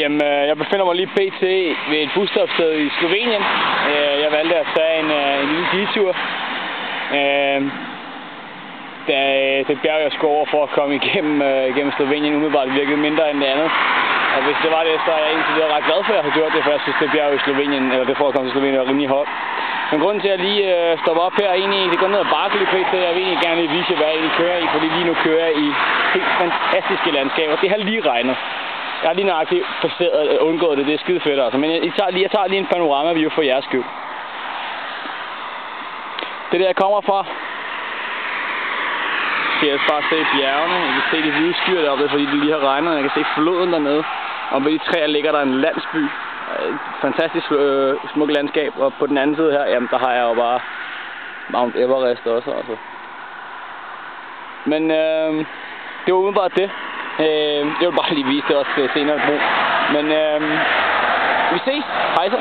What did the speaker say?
Jamen, jeg befinder mig lige pt. Ved et busstopsted i Slovenien. Jeg valgte at tage en lille detur. Det bjerg, jeg skulle over for at komme igennem Slovenien, umiddelbart virkede mindre end det andet. Og hvis det var det, så er jeg indtil videre ret glad for, at jeg har gjort det, for jeg synes, det bjerg i Slovenien, eller det for at komme til Slovenien, er rimelig højt. Men grunden til, at jeg lige stopper op her, er egentlig, det går ned ad bakke lidt pt. Jeg vil egentlig gerne lige vise, hvad jeg egentlig kører i, fordi lige nu kører jeg i helt fantastiske landskaber. Det har lige regnet. Jeg har lige nøjagtigt undgået det, det er skide fedt altså. Men jeg tager lige en panorama-view for jeres skyld. Det der jeg kommer fra, skal jeg bare se bjergene. Jeg kan se de hvide skyer deroppe, fordi det lige har regnet. Jeg kan se floden dernede. Og ved de træer ligger der en landsby. Et fantastisk smukt landskab. Og på den anden side her, jamen der har jeg jo bare Mount Everest også altså. Men det var umiddelbart det. Jeg vil bare lige vise det også senere brug. Men vi ses. Hej så.